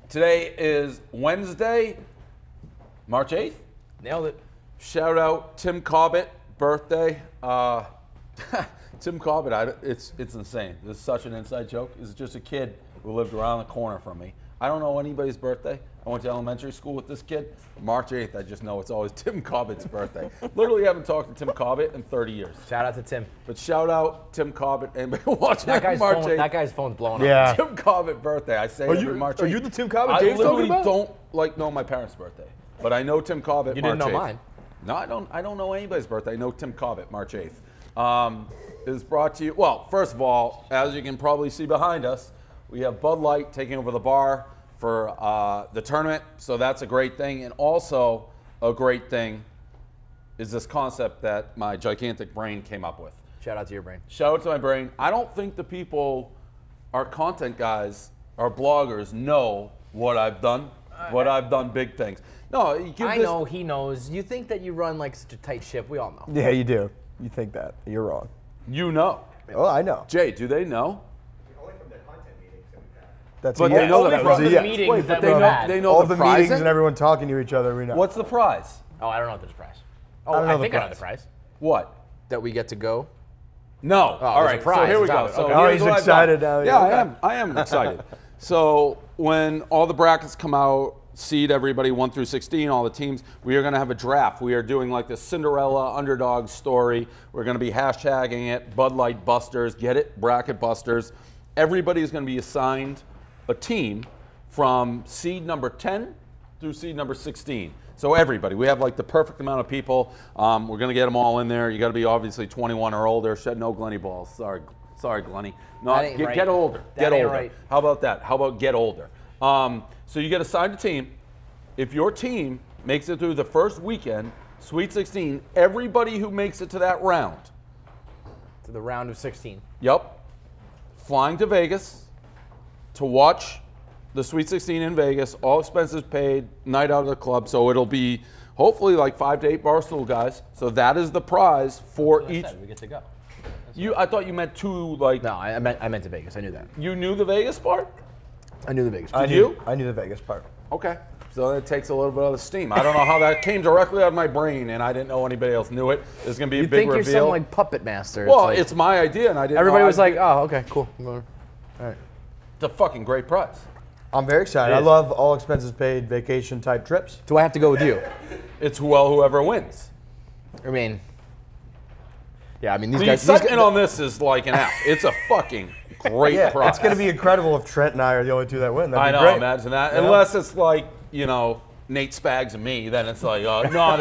Today is Wednesday, March 8th. Nailed it. Shout out Tim Cobbett, birthday. Tim Cobbett, it's insane. This is such an inside joke. This is just a kid who lived around the corner from me. I don't know anybody's birthday. I went to elementary school with this kid. March 8th, I just know it's always Tim Cobbett's birthday. Literally haven't talked to Tim Cobbett in 30 years. Shout out to Tim. But shout out Tim Cobbett. Anybody watching that guy's March phone, 8th? That guy's phone's blowing Yeah. up. Tim Cobbett birthday. I say every March 8th. Are you the Tim Cobbett I Dave's literally talking about? don't know my parents' birthday. But I know Tim Cobbett You March didn't know 8th. mine. No, I don't know anybody's birthday. I know Tim Cobbett, March 8th. It is brought to you, well, first of all, as you can probably see behind us, we have Bud Light taking over the bar for the tournament, so that's a great thing. And also a great thing is this concept that my gigantic brain came up with. Shout out to your brain. Shout out to my brain. I don't think the people, our content guys, our bloggers, know what I've done. I've done big things. No, you give I this, know, he knows. You think that you run like such a tight ship. We all know. Yeah, you do. You think that. You're wrong. You know. Oh, I know. Jay, do they know? Only from the content meetings that we've had. That's But a they yes. know Only that from was the a meetings Wait, that but they we've know, had. they know All the the meetings prize. and everyone talking to each other. We know. What's the prize? Oh, I don't know what this prize. I Oh, don't know I the think I know prize. the prize. What? That we get to go. No. All there's a right. So prize. here we It's go. out. So Okay. Oh, here's he's what I've excited done. now. Yeah, Okay. I am excited. So when all the brackets come out, seed everybody 1 through 16, all the teams, we are going to have a draft. We are doing like the Cinderella underdog story. We're going to be hashtagging it Bud Light Busters. Get it? Bracket Busters. Everybody is going to be assigned a team from seed number 10 through seed number 16. So everybody, we have like the perfect amount of people. We're going to get them all in there. You got to be obviously 21 or older. No Glenny balls. Sorry, Glenny. No, That ain't right. get older. That Get ain't older. right. How about that? How about get older? So you get assigned a team. If your team makes it through the first weekend, Sweet 16, everybody who makes it to that round, To the round of 16. yep, flying to Vegas to watch the Sweet 16 in Vegas, all expenses paid, night out of the club. So it'll be hopefully like 5 to 8 Barstool guys. So that is the prize for That's what I each. said, we get to go. I thought you meant two, like, No, I meant to Vegas. I knew that. you knew the Vegas part? I knew the Vegas. I Did knew, you? I knew the Vegas part. Okay. So it takes a little bit of the steam. I don't know how that came directly out of my brain, and I didn't know anybody else knew it. There's going to be a You big think you're reveal. some like puppet master. Well, like, it's my idea, and I didn't everybody know was I- like, oh, okay, cool. All right. It's a fucking great prize. I'm very excited. I is. love all expenses paid vacation type trips. Do I have to go with you? It's whoever wins. I mean, yeah, I mean, these The guys. excitement on this is like an F. It's a fucking great Yeah, prize. it's going to be incredible if Trent and I are the only two that win. That'd I be know, great. imagine that. Yeah. Unless it's like, Nate Spags and me, then it's like, no,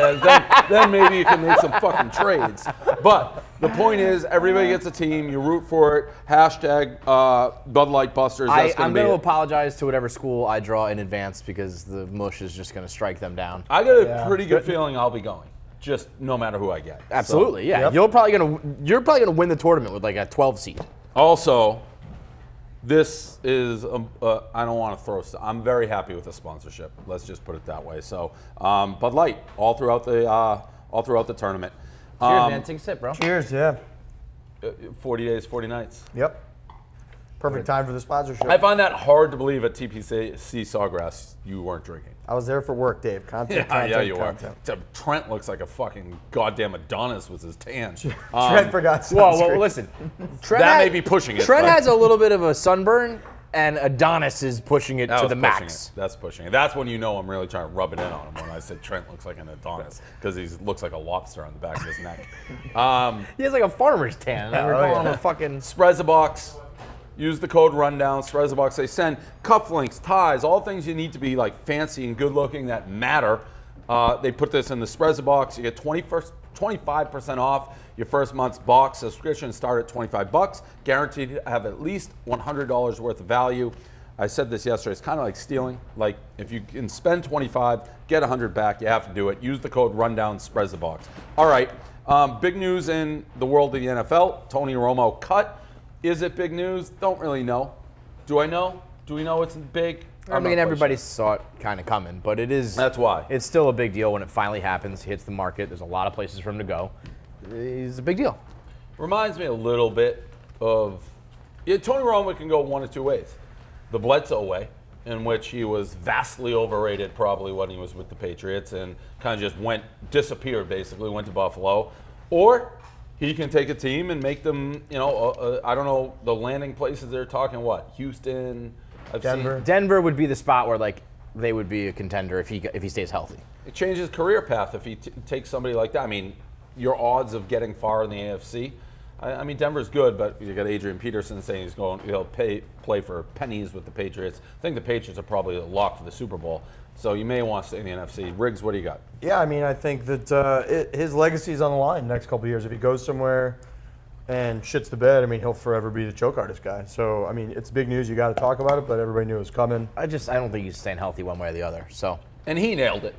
then maybe you can make some fucking trades. But the point is, everybody gets a team. You root for it. Hashtag Bud Light Busters. That's I'm going going to to be it. apologize to whatever school I draw in advance because the mush is just going to strike them down. I got a Yeah. pretty good feeling I'll be going. Just no matter who I get. Absolutely, yeah. Yep. You're probably gonna win the tournament with like a 12 seed. Also, this is I don't want to throw. I'm very happy with the sponsorship. Let's just put it that way. So, Bud Light all throughout the tournament. Cheers, man. Take a sip, bro. Cheers, yeah. 40 days, 40 nights. Yep. Perfect time for the sponsorship. I find that hard to believe at TPC Sawgrass you weren't drinking. I was there for work, Dave. Content, content, Yeah, you content. are. Trent looks like a fucking goddamn Adonis with his tan. Trent forgot sunscreen. Whoa, listen. Trent That may be pushing it, Trent but- has a little bit of a sunburn, and Adonis is pushing it That to was the pushing max. it. That's pushing it. That's when you know I'm really trying to rub it in on him when I said Trent looks like an Adonis because he looks like a lobster on the back of his neck. He has like a farmer's tan. We're oh, calling yeah. him a fucking. Sprezzabox. Use the code rundown. Sprezzabox. They send cufflinks, ties, all things you need to be like fancy and good looking that matter. They put this in the Sprezzabox. You get 25% off your first month's box. Subscriptions start at $25. Guaranteed to have at least $100 worth of value. I said this yesterday. It's kind of like stealing. Like if you can spend 25, get 100 back. You have to do it. Use the code rundown. Sprezzabox. All right. Big news in the world of the NFL. Tony Romo cut. Is it big news? Don't really know. Do I know? Do we know it's big? I mean, everybody saw it kind of coming, but it is. That's why. It's still a big deal when it finally happens. He hits the market. There's a lot of places for him to go. It's a big deal. Reminds me a little bit of Tony Romo can go one of two ways. The Bledsoe way, in which he was vastly overrated probably when he was with the Patriots and kind of just disappeared basically, went to Buffalo. Or he can take a team and make them, I don't know, the landing places they're talking, what, Houston? Denver. Denver would be the spot where they would be a contender if he stays healthy. It changes his career path if he takes somebody like that. I mean, your odds of getting far in the AFC. I mean, Denver's good, but you got Adrian Peterson saying he'll play for pennies with the Patriots. I think the Patriots are probably a lock for the Super Bowl, so you may want to stay in the NFC. Riggs, what do you got? Yeah, I mean, I think that his legacy is on the line the next couple of years. If he goes somewhere and shits the bed, I mean, he'll forever be the choke artist guy. So, I mean, it's big news. You got to talk about it, but everybody knew it was coming. I don't think he's staying healthy one way or the other. So, and he nailed it.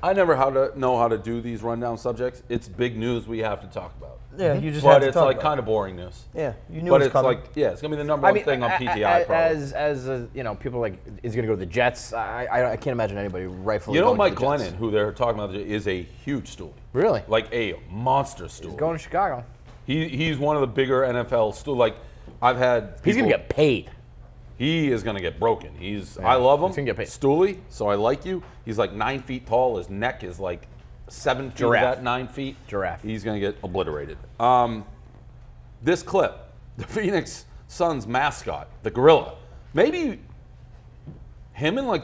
I never know how to do these rundown subjects. It's big news we have to talk about. Yeah, you just but have to it's talk like about kind of boring news. Yeah, you knew but it was it's coming. it's gonna be the number one thing on PTI. Probably. People are like, is he gonna go to the Jets? I can't imagine anybody rightfully. Mike Glennon, who they're talking about, is a huge stool. Really? Like a monster stool. He's going to Chicago. He's one of the bigger NFL stool. Like I've had. He's gonna get paid. He is gonna get broken. I love him. He's gonna get paid. Stooly, so I like you. He's like 9 feet tall. His neck is like 7 feet. Giraffe. At 9 feet. Giraffe. He's gonna get obliterated. This clip, the Phoenix Suns mascot, the gorilla. Maybe him and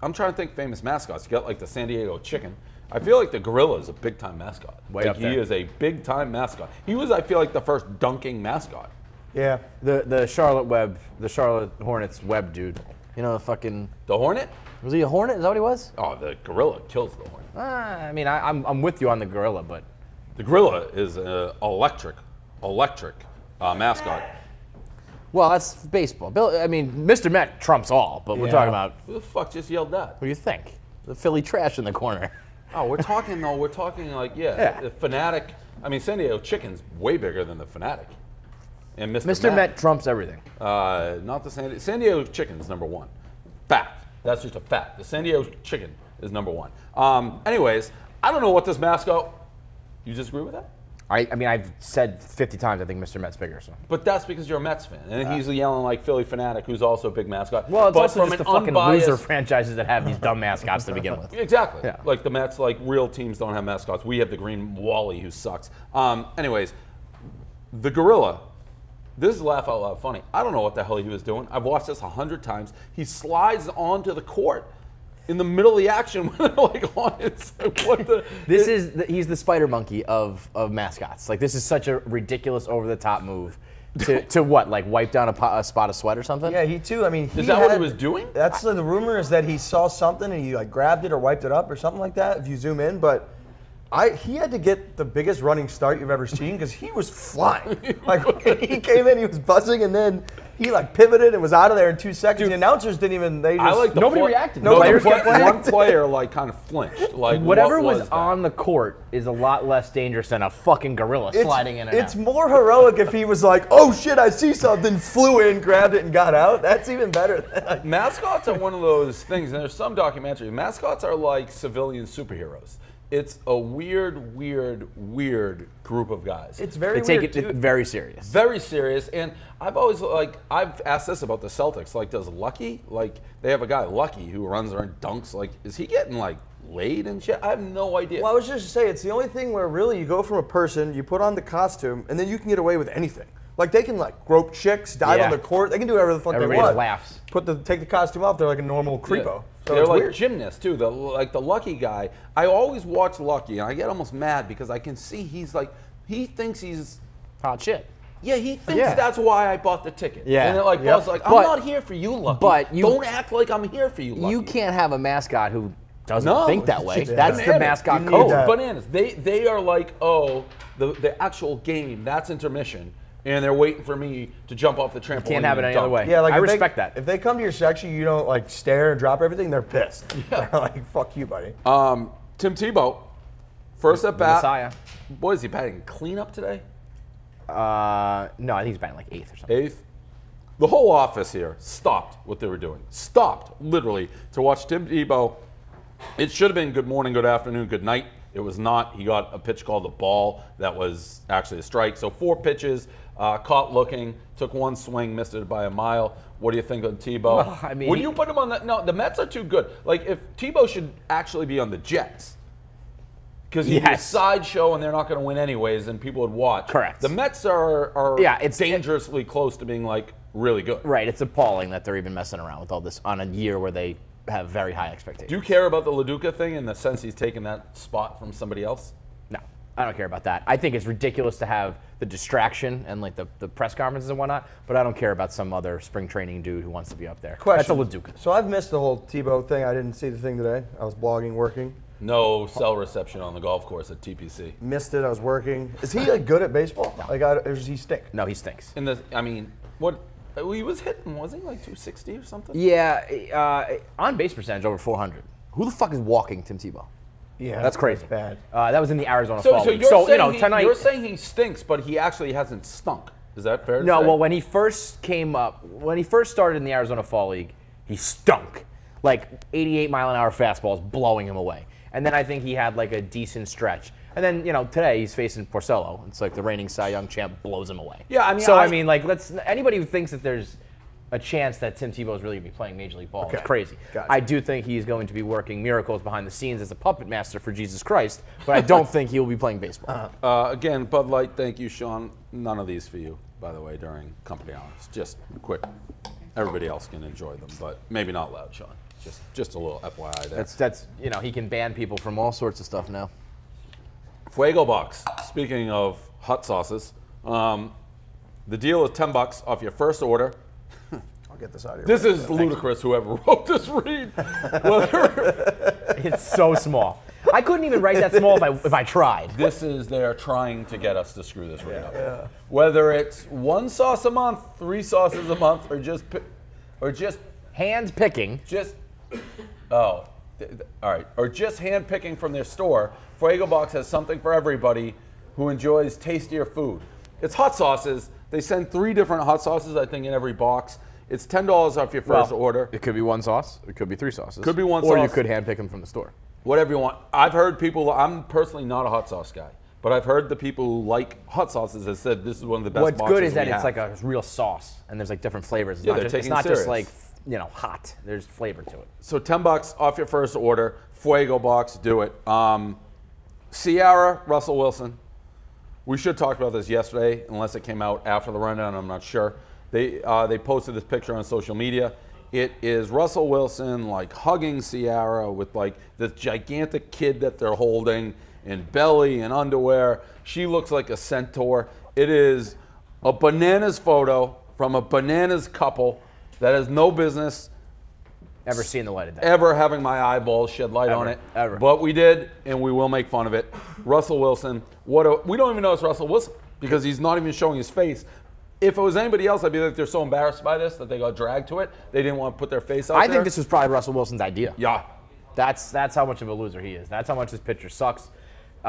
I'm trying to think famous mascots. You got like the San Diego Chicken. I feel like the gorilla is a big time mascot. Way up there. He is a big time mascot. He was, I feel like, the first dunking mascot. Yeah. The Charlotte Hornets web dude. The fucking. The Hornet? Was he a Hornet? Is that what he was? Oh, the gorilla kills the Hornet. I mean, I'm with you on the gorilla, but. The gorilla is an electric mascot. Well, that's baseball. Mr. Met trumps all, but we're talking about. Who the fuck just yelled that? What do you think? The Philly trash in the corner. Oh, we're talking the Fanatic. I mean, San Diego Chicken's way bigger than the Fanatic. And Mr. Met trumps everything. Not the San Diego Chicken's number one. Fact. That's just a fact. The San Diego Chicken is number one. Anyways, I don't know what this mascot. You disagree with that? I mean, I've said 50 times I think Mr. Met's bigger. So. But that's because you're a Mets fan, and he's yelling like Philly Fanatic, who's also a big mascot. Well, it's but also from just an the fucking unbiased, loser franchises that have these dumb mascots to begin with. Exactly. Yeah. Like the Mets, like real teams don't have mascots. We have the green Wally, who sucks. Anyways, the gorilla. This is laugh out loud funny. I don't know what the hell he was doing. I've watched this 100 times. He slides onto the court in the middle of the action when they're like on it. What the? He's the spider monkey of mascots. Like, this is such a ridiculous, over the top move. To what? Like wipe down a spot of sweat or something? Yeah, he too. I mean, is that what he was doing? That's the rumor, is that he saw something and he grabbed it or wiped it up or something like that. If you zoom in, but. He had to get the biggest running start you've ever seen because he was flying. When he came in, he was buzzing, and then he pivoted and was out of there in 2 seconds. Dude, the announcers didn't even. Nobody reacted. One player kind of flinched. Like whatever was on the court is a lot less dangerous than a fucking gorilla sliding in and out. It's more heroic if he was like, "Oh shit, I see something," flew in, grabbed it, and got out. That's even better. Mascots are one of those things, and there's some documentary. Mascots are like civilian superheroes. It's a weird group of guys. It's very they weird. take it very serious. Very serious. And I've always I've asked this about the Celtics. Does Lucky, they have a guy Lucky who runs around dunks. Is he getting laid and shit? I have no idea. Well, I was just to say, it's the only thing where really you go from a person, you put on the costume, and then you can get away with anything. They can grope chicks, dive on the court. They can do whatever the fuck they want. Everybody laughs. Take the costume off. They're like a normal creepo. Yeah. So they're like weird. gymnasts too. The Lucky guy. I always watch Lucky, and I get almost mad because I can see he thinks he's hot shit. Yeah, he thinks that's why I bought the ticket. Yeah. And Buzz I'm not here for you, Lucky. But don't act like I'm here for you, Lucky. You can't have a mascot who doesn't think that way. That's bananas. the mascot You code. need that. Bananas. They are the actual game. That's intermission. And they're waiting for me to jump off the trampoline. Can't have it any other way. Yeah, I respect that. If they come to your section, you don't stare and drop everything. They're pissed. They're like, "Fuck you, buddy." Tim Tebow, first at bat. Messiah. Boy, is he batting cleanup today? No, I think he's batting 8th or something. 8th. The whole office here stopped what they were doing. Stopped, literally, to watch Tim Tebow. It should have been good morning, good afternoon, good night. It was not. He got a pitch called the ball that was actually a strike. So 4 pitches. Caught looking, took one swing, missed it by a mile. What do you think of Tebow? Well, I mean, would you put him on that? No, the Mets are too good. Like, if Tebow should actually be on the Jets, because he's a sideshow and they're not going to win anyways, and people would watch. Correct. The Mets are it's dangerously close to being like really good. Right. It's appalling that they're even messing around with all this on a year where they have very high expectations. Do you care about the LaDuca thing in the sense he's taking that spot from somebody else? No, I don't care about that. I think it's ridiculous to have the distraction and like the press conferences and whatnot, but I don't care about some other spring training dude who wants to be up there. Question. That's a LaDuca. So I've missed the whole Tebow thing. I didn't see the thing today. I was blogging, working. No cell reception on the golf course at TPC. Missed it. I was working. Is he like good at baseball? No. Like, or does he stink? No, he stinks. What he was hitting, wasn't he like 260 or something? Yeah, on base percentage over 400. Who the fuck is walking Tim Tebow? Yeah, That's crazy. bad. That was in the Arizona So Fall League. you're saying tonight you're saying he stinks, but he actually hasn't stunk. Is that fair to say? No, well, when he first came up, when he first started in the Arizona Fall League, he stunk. Like 88-mile-an-hour fastballs blowing him away. And then I think he had like a decent stretch. And then, today he's facing Porcello. It's like the reigning Cy Young champ blows him away. Yeah, I mean, anybody who thinks that there's a chance that Tim Tebow is really going to be playing Major League Ball is crazy. Gotcha. I do think he's going to be working miracles behind the scenes as a puppet master for Jesus Christ, but I don't think he will be playing baseball. Again, Bud Light, thank you, Sean. None of these for you, by the way, during company hours. Just quick. Everybody else can enjoy them, but maybe not loud, Sean. Just a little FYI there. That's he can ban people from all sorts of stuff now. Fuego Box. Speaking of hot sauces, the deal is $10 off your first order. I'll get this out of here. This is ludicrous, whoever wrote this read. It's so small. I couldn't even write that small if I tried. They're trying to get us to screw this right up. Yeah. Whether it's one sauce a month, 3 sauces a month, or just hand picking. All right. Or just hand picking from their store, Fuego Box has something for everybody who enjoys tastier food. It's hot sauces. They send 3 different hot sauces, I think, in every box. It's $10 off your first order. It could be 1 sauce. It could be 3 sauces. Could be 1 sauce. Or you could hand pick them from the store. Whatever you want. I've heard people, I'm personally not a hot sauce guy, but I've heard the people who like hot sauces have said this is one of the best boxes What's good is that we it's have. like a real sauce, and there's like different flavors. It's not just like, hot. There's flavor to it. So $10 off your first order. Fuego Box, do it. Ciara, Russell Wilson. We should talk about this yesterday, unless it came out after the rundown. I'm not sure. They posted this picture on social media. It is Russell Wilson like hugging Ciara with like this gigantic kid that they're holding in belly and underwear. She looks like a centaur. It is a bananas photo from a bananas couple that has no business Ever seen the light of day. ever having my eyeballs shed light on it. Ever. But we did, and we will make fun of it. Russell Wilson. We don't even know it's Russell Wilson because he's not even showing his face. If it was anybody else, I'd be like, they're so embarrassed by this that they got dragged to it. They didn't want to put their face out there. I think this was probably Russell Wilson's idea. Yeah. That's how much of a loser he is. That's how much this picture sucks.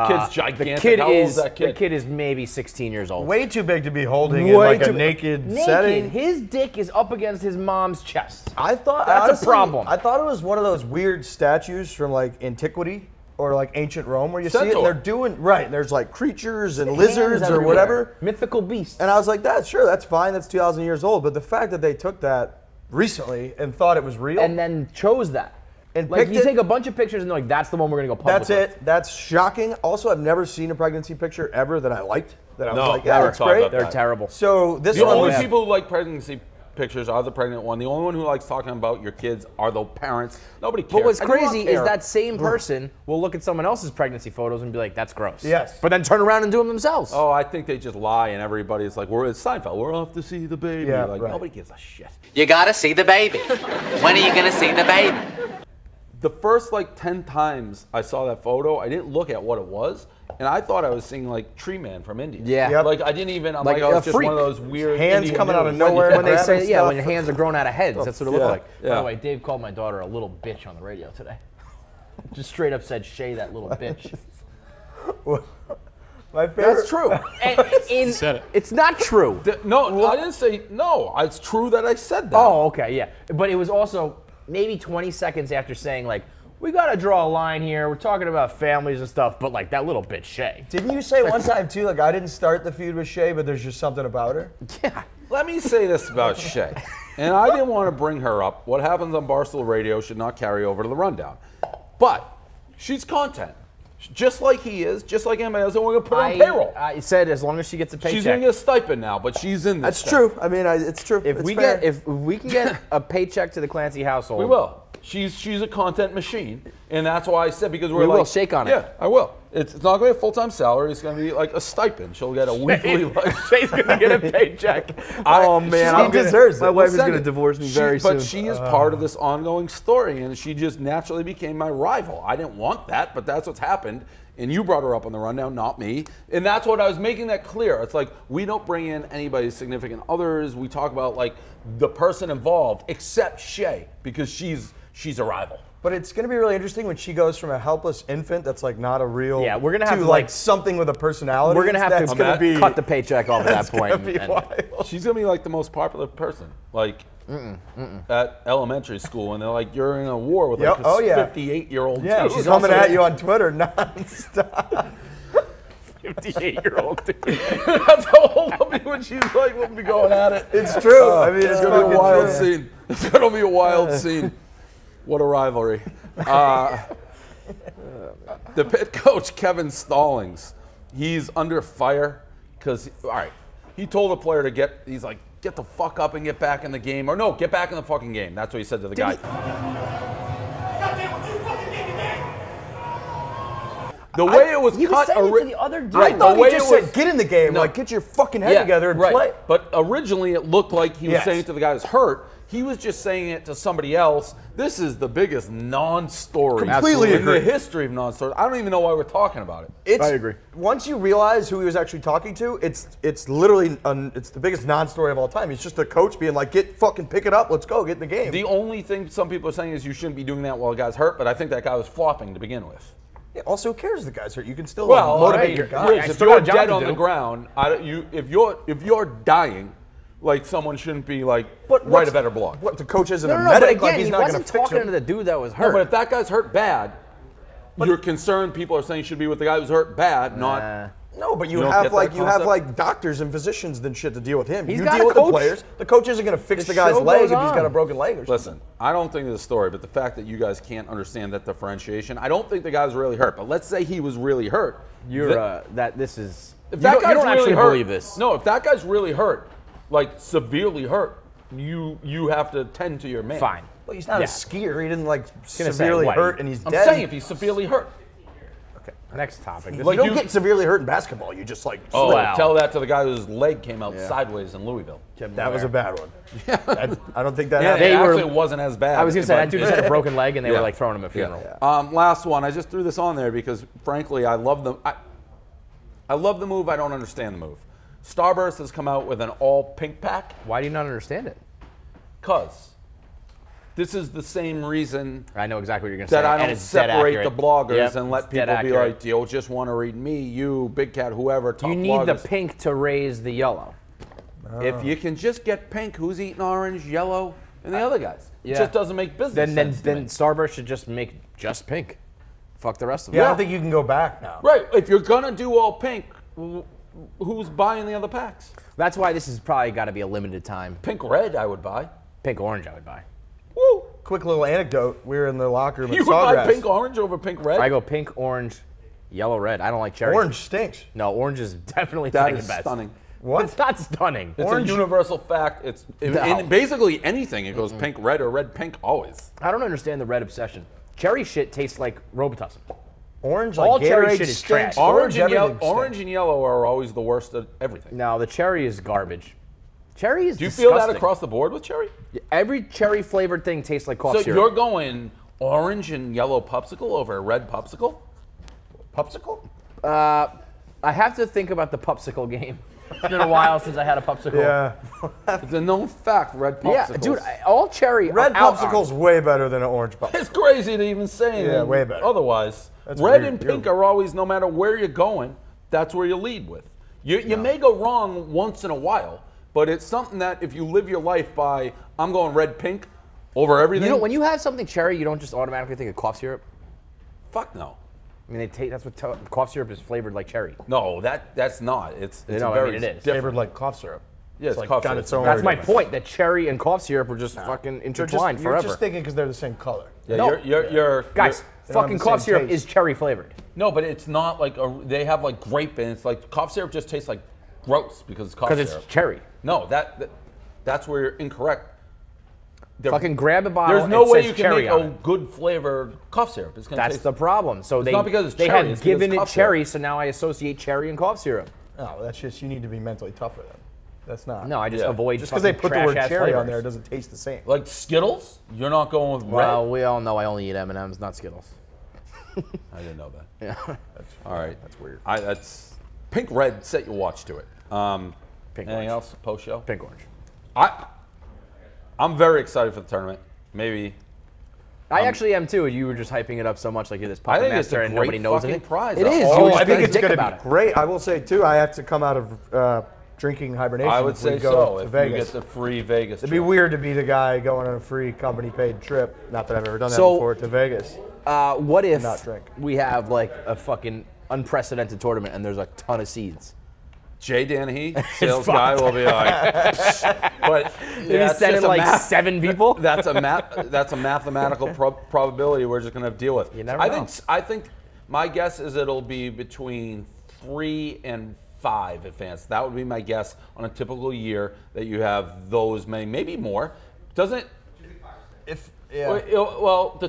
Kid's gigantic. How old is that kid? The kid is maybe 16 years old. Way too big to be holding in like a naked setting. His dick is up against his mom's chest. I thought That's honestly, a problem. I thought it was one of those weird statues from like antiquity or like ancient Rome where you see it and they're doing there's like creatures and lizards or whatever. Mythical beasts. And I was like, that's fine, that's 2,000 years old. But the fact that they took that recently and thought it was real. And then chose that. And like you take a bunch of pictures and they're like, that's the one we're gonna go public That's it. with. That's shocking. Also, I've never seen a pregnancy picture ever that I liked. That I was like, never that's talk great. about They're that. terrible. So this The one only was, people who like pregnancy pictures are the pregnant one. The only one who likes talking about your kids are the parents. Nobody cares. But what's I do not crazy is care. that same person will look at someone else's pregnancy photos and be like, that's gross. Yes. But then turn around and do them themselves. Oh, I think they just lie and everybody's like, it's Seinfeld. We're off to see the baby. Yeah, like right. nobody gives a shit. You gotta see the baby. When are you gonna see the baby? The first like 10 times I saw that photo, I didn't look at what it was, and I thought I was seeing like Tree Man from India. Yeah. Yep. Like I didn't even. I'm Like like, oh, a it's just freak. one of those weird Hands Indian coming out of dudes. nowhere. When they say, grabbing when stuff. your hands are grown out of heads, that's what it looked like. By yeah. the way, Dave called my daughter a little bitch on the radio today. Just straight up said, Shay, that little bitch. My favorite. That's true. And Said it. It's not true. No, I didn't say no. It's true that I said that. Oh, okay, yeah. But it was also maybe 20 seconds after saying, like, we got to draw a line here. We're talking about families and stuff, but like that little bitch Shay. Didn't you say one time too, like I didn't start the feud with Shay, but there's just something about her? Yeah. Let me say this about Shay, and I didn't want to bring her up. What happens on Barstool Radio should not carry over to the rundown. But she's content. Just like he is, just like anybody else, and we're going to put her on payroll. I said as long as she gets a paycheck. She's going to get a stipend now, but she's in this. That's true. I mean, it's true. If we can get a paycheck to the Clancy household, we will. She's a content machine, and that's why I said because we will shake on it. Yeah, I will. It's not going to be a full-time salary. It's going to be like a stipend. She'll get a weekly. Shay's going to get a paycheck. Oh man, she deserves it. My wife is going to divorce me very soon. But she is part of this ongoing story, and she just naturally became my rival. I didn't want that, but that's what's happened. And you brought her up on the rundown, not me. And that's what I was making that clear. It's like we don't bring in anybody's significant others. We talk about like the person involved, except Shay, because she's a rival. But it's going to be really interesting when she goes from a helpless infant that's like not a real we're gonna have to to, like something with a personality. We're gonna have to cut the paycheck off at that point. She's going to be like the most popular person. Like at elementary school, and they're like, you're in a war with like a 58-year-old. Yeah, she's coming at you on Twitter nonstop. 58-year-old dude. That's how old I'll be when she's like, we'll be going at it. It's true. I mean, it's going to be a wild scene. It's going to be a wild scene. What a rivalry. The Pitt coach, Kevin Stallings, he's under fire because, all right, he told the player to he's like, get the fuck up and get back in the game. Or no, get back in the fucking game. That's what he said to the guy. The way it was he cut, was saying it to the other dude. I thought the way he just it was, said, get in the game, like get your fucking head together and play. But originally it looked like he was saying it to the guy who's hurt. He was just saying it to somebody else. This is the biggest non-story Completely in agree. the history of non-stories. I don't even know why we're talking about it. I agree. Once you realize who he was actually talking to, it's literally it's the biggest non-story of all time. He's just a coach being like, pick it up, let's go, get in the game. The only thing some people are saying is you shouldn't be doing that while a guy's hurt, but I think that guy was flopping to begin with. Yeah, also, who cares the guy's hurt? You can still motivate your guy. guys. If you're dead on the ground, if you're dying, like someone shouldn't be like write a better blog. What the coach isn't a But medic? again, Like he's he not going wasn't to fix talking him. to the dude that was hurt. No, but if that guy's hurt bad, you're concerned. People are saying you should be with the guy who's hurt bad, not. No, but you have like doctors and physicians and shit to deal with him. You got deal a with the coach. players. The coach isn't going to fix the guy's show leg goes if he's got a on. broken leg or something. Listen, I don't think it's a story, but the fact that you guys can't understand that differentiation, I don't think the guy's really hurt. But let's say he was really hurt. This is. If that guy's you don't really actually hurt, believe this. No, if that guy's really hurt, like severely hurt, you have to tend to your man. Fine. Well, he's not a skier. He didn't like say, severely what, hurt and he's I'm dead. saying if he's severely hurt. Okay. Next topic. Like you don't get severely hurt in basketball. You just like. Oh, Wow. tell that to the guy whose leg came out sideways in Louisville. That was a bad one. I don't think that Yeah, happened. it wasn't as bad. I was going to say, that dude but- just had a broken leg and they Yeah. were like throwing him at a funeral. Last one. I just threw this on there because, frankly, I love the. I love the move. I don't understand the move. Starburst has come out with an all pink pack. Why do you not understand it? Because this is the same reason I know exactly what you're going to say. that I and don't it's dead separate the accurate. bloggers Yep, and let it's dead people be accurate. like, you just want to read me, you, Big Cat, whoever, top You need the bloggers. pink to raise the yellow. If you can just get pink, who's eating orange, yellow, and the other guys? It Yeah. just doesn't make business Then sense to me. Starburst should just make just pink. Fuck the rest of Yeah, I them. don't think you can go back now. Right. If you're going to do all pink, who's buying the other packs? That's why this has probably got to be a limited time. Pink red, I would buy. Pink orange, I would buy. Woo! Quick little anecdote. We were in the locker room at You would buy Sawgrass. pink orange over pink red? I go pink, orange, yellow, red. I don't like cherry. Orange stinks. No, orange is definitely That second is best. stunning. What? It's not stunning. It's Orange- a universal fact. It's in basically anything. It goes pink red or red pink always. I don't understand the red obsession. Cherry shit tastes like Robitussin. Orange, All like cherry Gatorade shit is stinks. trash. Orange and everything stinks. yellow are always the worst at everything. No, the cherry is garbage. Cherry is Do you feel that disgusting. across the board with cherry? Every cherry flavored thing tastes like cough So syrup. you're going orange and yellow popsicle over a red popsicle? Popsicle? I have to think about the popsicle game. It's been a while since I had a popsicle. Yeah. It's a known fact, red popsicles. Yeah, dude, all cherry. Red out- popsicle's way better than an orange popsicle. It's crazy to even say Yeah, way better. otherwise. That's Red weird. and pink are always, no matter where you're going, that's where you lead with. You may go wrong once in a while, but it's something that if you live your life by, I'm going red, pink, over everything. You know, when you have something cherry, you don't just automatically think of cough syrup. Fuck no. I mean, that's what cough syrup is flavored like cherry. No, that's not. It's No, a I very mean, it is. Flavored like cough syrup. Yeah, it's like cough got syrup. its own. That's my point. That cherry and cough syrup are just fucking intertwined You're forever. just thinking because they're the same color. Yeah, No. you're Guys, They don't fucking have the cough same syrup taste. is cherry flavored. No, but it's not like they have like grape and it's like cough syrup just tastes like gross because it's cough syrup. Because it's cherry. No, that's where you're incorrect. Fucking grab a bottle. There's no it way says you can cherry make on a it. good flavored cough syrup. It's gonna That's taste. the problem. So not because it's they cherry, it's had because given it's it cough syrup. cherry, so now I associate cherry and cough syrup. No, that's just you need to be mentally tougher then. That's not. No, I just Yeah. avoid Just because they put the word trash-ass cherry on flavors. there, it doesn't taste the same. Like Skittles, you're not going with red. Well, we all know I only eat M&Ms, not Skittles. I didn't know that. Yeah. All right, that's weird. That's pink red. Set your watch to it. Pink Anything orange. else? Post show. Pink orange. I'm very excited for the tournament. Maybe. I actually am too. You were just hyping it up so much, like you're this I puppet think it's master a and great nobody knows fucking it. prize. It is. Oh, You I just think gotta it's think going to about be it. great. I will say too. I have to come out of drinking hibernation. I would if we say go so. to If Vegas. we get the free Vegas. It'd be trip. weird to be the guy going on a free company-paid trip. Not that I've ever done that So- before to Vegas. What if Not drink. we have like a fucking unprecedented tournament and there's a ton of seeds? Jay Danahy, sales guy, will be like, but Maybe that's send in just a like math- 7 people. That's a mathematical probability we're just going to deal with. You never I know. think my guess is it'll be between 3 and 5 advanced. That would be my guess on a typical year that you have those many, maybe more. Doesn't If well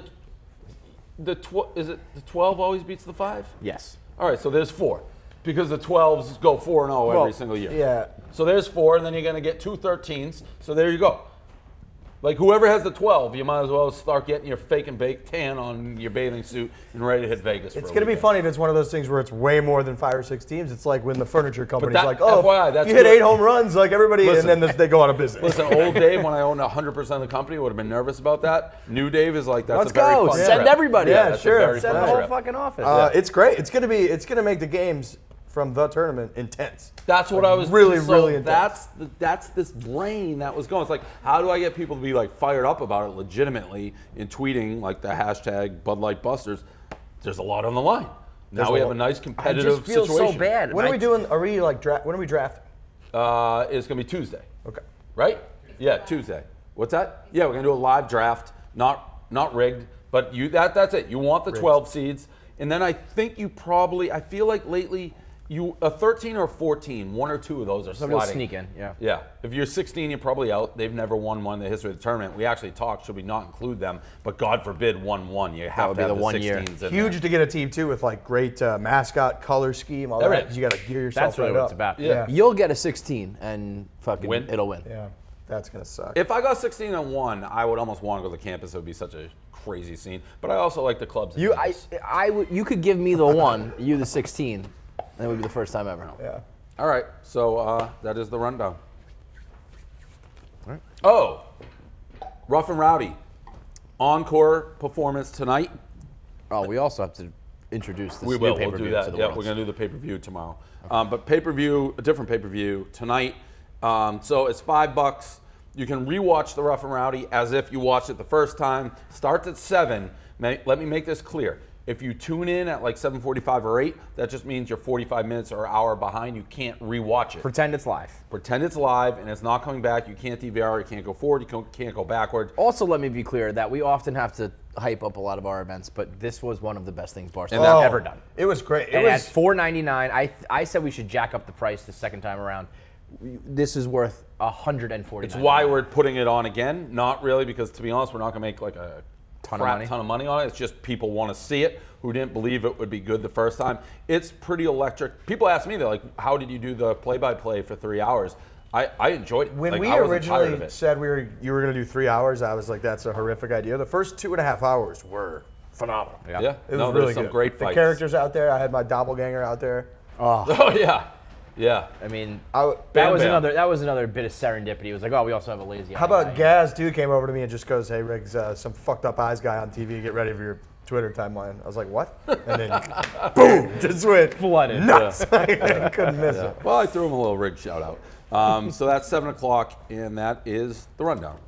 is it the 12 always beats the 5? Yes. All right, so there's 4. Because the 12s go 4-0 every single year. Yeah. So there's 4, and then you're going to get 2 13s. So there you go. Like whoever has the 12, you might as well start getting your fake and bake tan on your bathing suit and ready to hit Vegas. It's going to be funny if it's one of those things where it's way more than 5 or 6 teams. It's like when the furniture company's that- like, oh, FYI, that's you hit good. 8 home runs, like everybody, Listen. and then they go out of business. Listen, old Dave, when I owned 100% of the company, would have been nervous about that. New Dave is like, that's Let's a very go. fun Send trip. everybody. Yeah, that's a sure. very Send fun the whole trip. fucking office. It's great. It's going to make the games from the tournament intense. That's what I was really so intense. That's this brain that was going. It's like, how do I get people to be like fired up about it legitimately in tweeting like the hashtag Bud Light Busters? There's a lot on the line. Now we have a nice competitive I just feel situation. so bad. When are we doing? Are we like when are we drafting? It's gonna be Tuesday, Okay. right? Yeah, Tuesday. What's that? Yeah, we're gonna do a live draft, not rigged, but that's it. You want the 12 seeds, and then I think I feel like lately. A 13 or 14, 1 or 2 of those are Somebody will sliding. sneak in, yeah. Yeah. If you're 16, you're probably out. They've never won one in the history of the tournament. We actually talked, should we not include them? But God forbid, 1-1. You have would to be have the the 1 year. 16s in Huge there. to get a team too with like great mascot color scheme. All Everything. that. You got to gear yourself That's really right what up. it's about. Yeah. You'll get a 16 and fucking Win. it'll win. Yeah, that's gonna suck. If I got 16 and 1, I would almost want to go to campus. It would be such a crazy scene. But I also like the clubs. in You Vegas. you could give me the 1, you the 16. That would be the first time ever. Yeah. All right. So that is the rundown. All right. Oh, Rough and Rowdy. Encore performance tonight. Oh, we also have to introduce this We new will. We'll pay-per-view do that. to the Yeah, world. we're going to do the pay-per-view tomorrow. But pay-per-view, a different pay-per-view tonight. So it's $5. You can rewatch the Rough and Rowdy as if you watched it the first time. Starts at 7. Let me make this clear. If you tune in at like 7:45 or 8, that just means you're 45 minutes or an hour behind. You can't rewatch it. Pretend it's live. Pretend it's live and it's not coming back. You can't DVR. You can't go forward. You can't go backward. Also, let me be clear that we often have to hype up a lot of our events, but this was one of the best things Barstool And has that- ever done. It was great. It And was at $4.99, I said we should jack up the price the second time around. This is worth $149. It's why we're putting it on again. Not really, because to be honest, we're not going to make like a Ton ton of money on it. It's just people want to see it who didn't believe it would be good the first time. It's pretty electric. People ask me, they're like, how did you do the play-by-play for 3 hours? I enjoyed it. When Like, we I wasn't tired of originally it. said you were going to do 3 hours, I was like, that's a horrific idea. The first 2.5 hours were phenomenal. Yeah, It was no, really there's some good. great The fights. characters out there. I had my doppelganger out there. Oh yeah, yeah. I mean, I- Bam, that bam. was another bit of serendipity. It was like, oh, we also have a lazy. How eye about guy. Gaz, too, came over to me and just goes, hey, Riggs, some fucked up eyes guy on TV, get ready for your Twitter timeline. I was like, what? And then, boom, just went Flooded. nuts. I couldn't miss it. Well, I threw him a little rig shout out. So that's 7 o'clock, and that is the rundown.